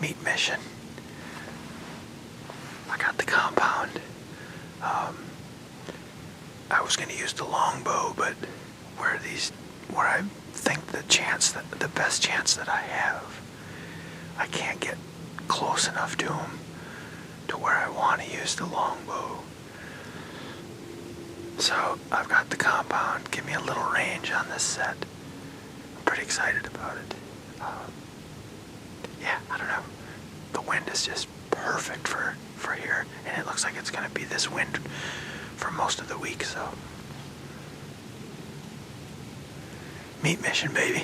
meat mission. I got the compound. I was going to use the longbow, but where I think the best chance that I have, I can't get close enough to them to where I want to use the longbow. So I've got the compound. Give me a little range on this set. I'm pretty excited about it. Yeah, I don't know. The wind is just perfect for here, and it looks like it's going to be this wind for most of the week, so. Meat mission, baby.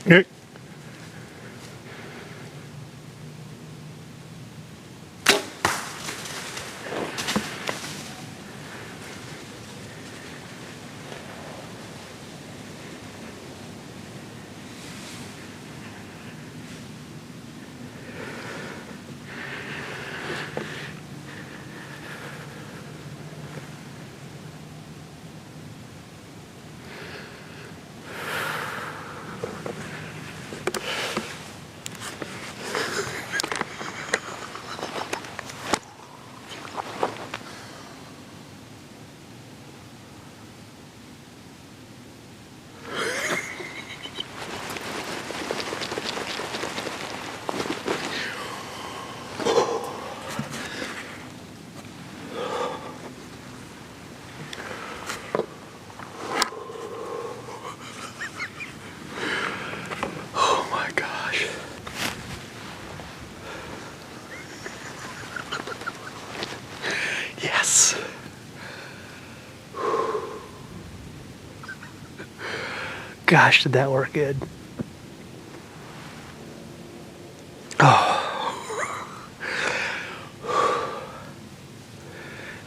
Hey. Oh my gosh. Yes. Gosh, did that work good.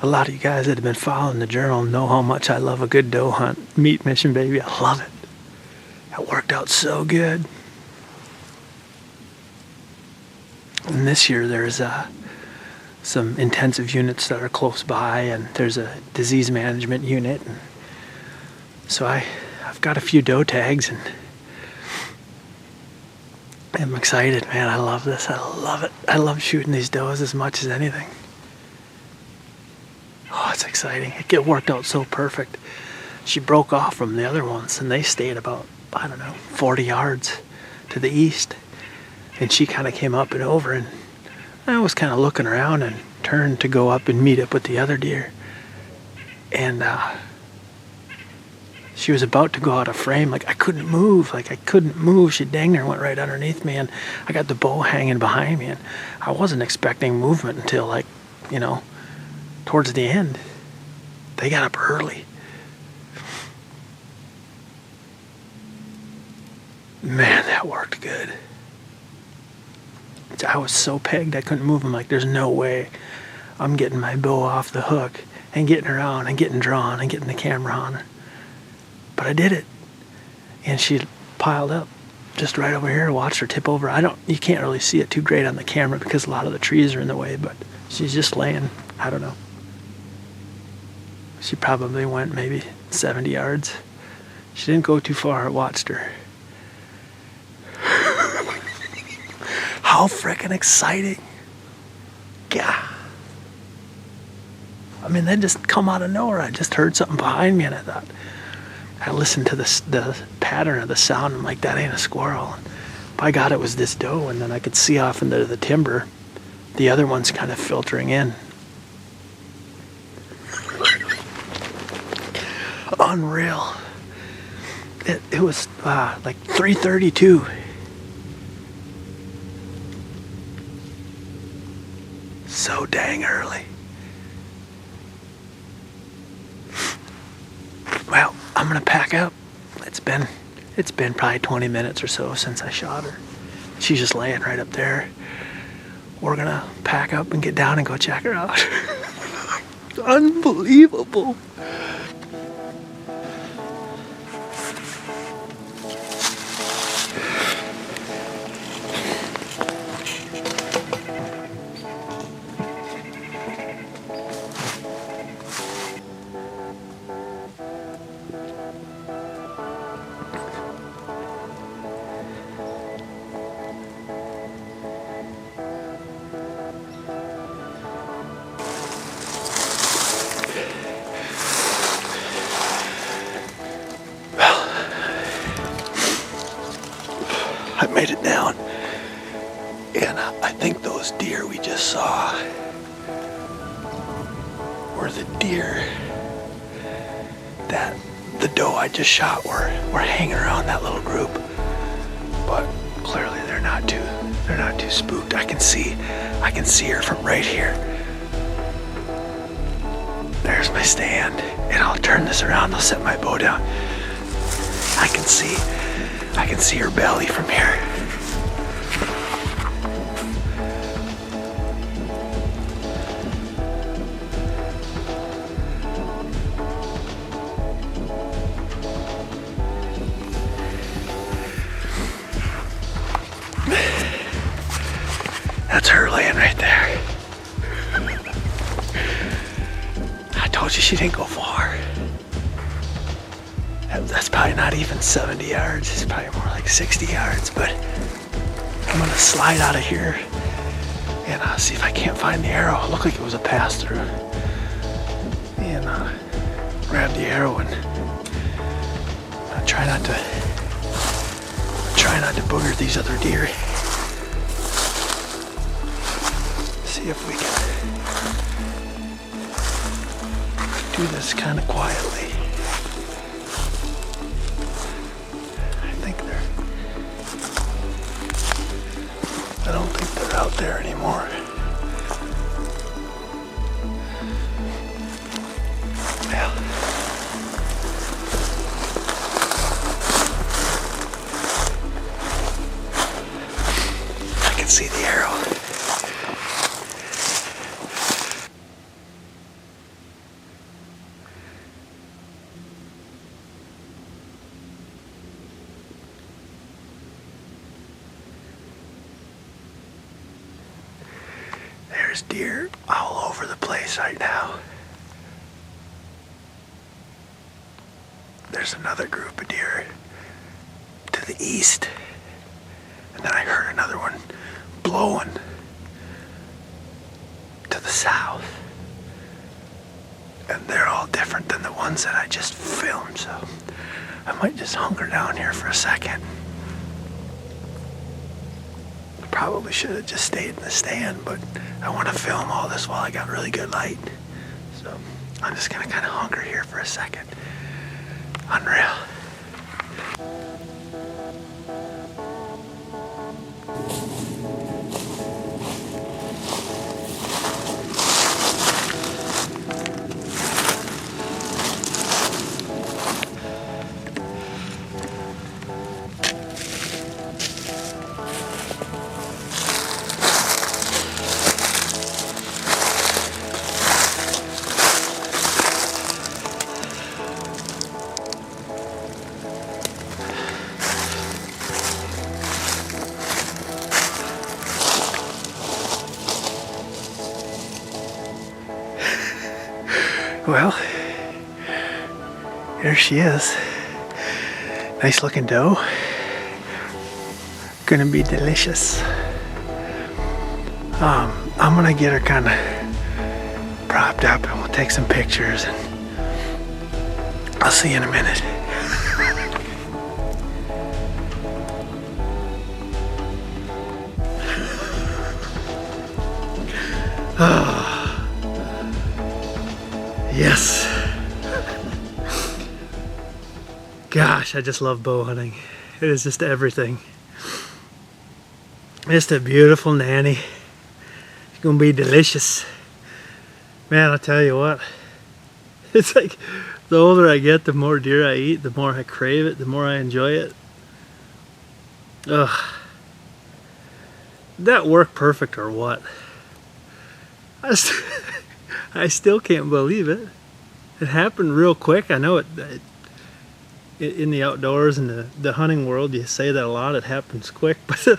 lot of you guys that have been following the journal know how much I love a good doe hunt. Meat mission, baby. I love it. It worked out so good. And this year there's some intensive units that are close by, and there's a disease management unit. And so I've got a few doe tags, and I'm excited, man. I love this. I love it. I love shooting these does as much as anything. Oh, it's exciting. It worked out so perfect. She broke off from the other ones, and they stayed about, 40 yards to the east. And she kind of came up and over, and I was kind of looking around and turned to go up and meet up with the other deer. And she was about to go out of frame. I couldn't move. She dang near went right underneath me, and I got the bow hanging behind me, and I wasn't expecting movement until towards the end. They got up early. Man, that worked good. I was so pegged I couldn't move. I'm like, there's no way I'm getting my bow off the hook and getting her on and getting drawn and getting the camera on her. But I did it. And she piled up just right over here. Watched her tip over. You can't really see it too great on the camera because a lot of the trees are in the way, but she's just laying, I don't know. She probably went maybe 70 yards. She didn't go too far. I watched her. How frickin' exciting. God. They just come out of nowhere. I just heard something behind me, and I listened to the pattern of the sound. I'm like, that ain't a squirrel. And by God, it was this doe. And then I could see off into the timber, the other one's kind of filtering in. Unreal. It was 3:32. So dang early. Well, I'm gonna pack up. It's been probably 20 minutes or so since I shot her. She's just laying right up there. We're gonna pack up and get down and go check her out. Unbelievable. I made it down, and I think those deer we just saw were the deer that the doe I just shot were hanging around that little group. But clearly they're not too spooked. I can see her from right here. There's my stand, and I'll turn this around. I'll set my bow down. I can see her belly from here. That's her laying right there. I told you she didn't go far. That's probably not even 70 yards. It's probably more like 60 yards, but I'm gonna slide out of here and see if I can't find the arrow. It looked like it was a pass-through. And grab the arrow and try not to booger these other deer. See if we can do this kind of quietly. I don't think they're out there anymore. Well, I can see the arrow. There's deer all over the place right now. There's another group of deer to the east. And then I heard another one blowing to the south. And they're all different than the ones that I just filmed, so I might just hunker down here for a second. Probably should have just stayed in the stand, but I want to film all this while I got really good light. So I'm just gonna kind of hunker here for a second. Unreal. Well, here she is. Nice looking doe. Gonna be delicious. I'm gonna get her kind of propped up and we'll take some pictures and I'll see you in a minute. Yes. Gosh, I just love bow hunting. It is just everything. Just a beautiful nanny. It's gonna be delicious. Man, I'll tell you what. It's like the older I get, the more deer I eat, the more I crave it, the more I enjoy it. Ugh. Did that work perfect or what? I still can't believe it. It happened real quick. I know it in the outdoors and the hunting world, you say that a lot. It happens quick, but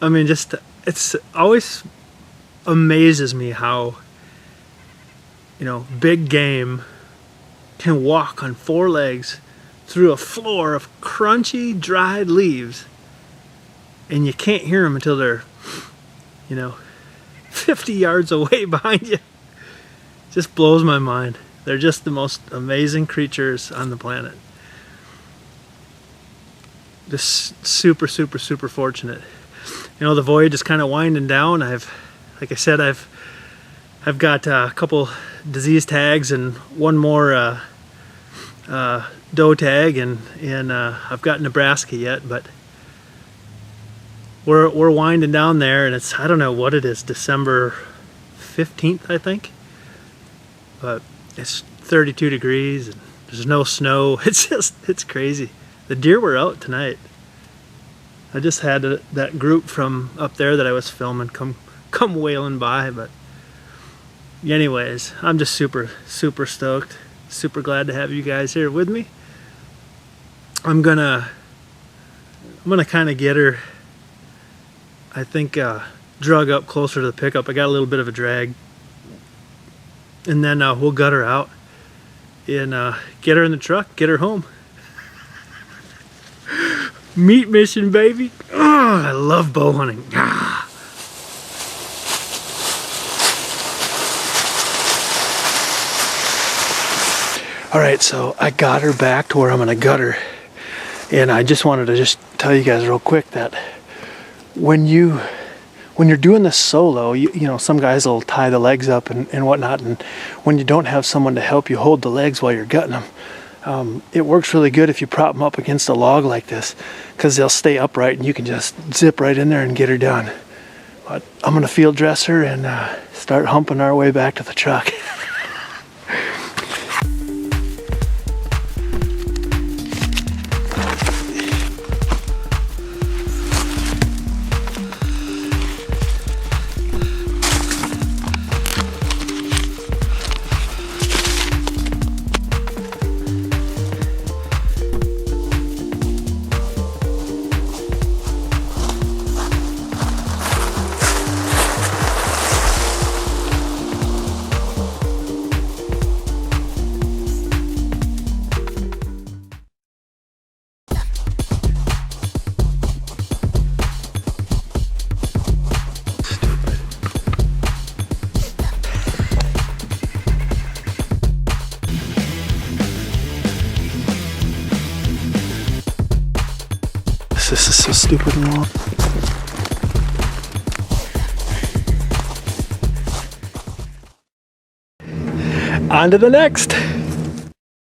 I mean, just it's always amazes me how, you know, big game can walk on four legs through a floor of crunchy, dried leaves, and you can't hear them until they're, you know, 50 yards away behind you. Just blows my mind. They're just the most amazing creatures on the planet. Just super, super, super fortunate. You know, the voyage is kind of winding down. Like I said, I've got a couple disease tags and one more doe tag, and I've got Nebraska yet, but we're winding down there, and it's, I don't know what it is, December 15th, I think. But it's 32 degrees and there's no snow. It's crazy. The deer were out tonight. I just had that group from up there that I was filming come wailing by, but anyways, I'm just super, super stoked. Super glad to have you guys here with me. I'm gonna kind of get her, I think, drug up closer to the pickup. I got a little bit of a drag. And then we'll gut her out and get her in the truck, get her home. Meat mission, baby. Oh, I love bow hunting. Ah. All right, so I got her back to where I'm gonna gut her. And I just wanted to just tell you guys real quick that when you're doing this solo, you know, some guys will tie the legs up and whatnot, and when you don't have someone to help you hold the legs while you're gutting them, it works really good if you prop them up against a log like this, because they'll stay upright and you can just zip right in there and get her done. But I'm gonna field dress her and start humping our way back to the truck. sucks. This is so stupid and long. On to the next.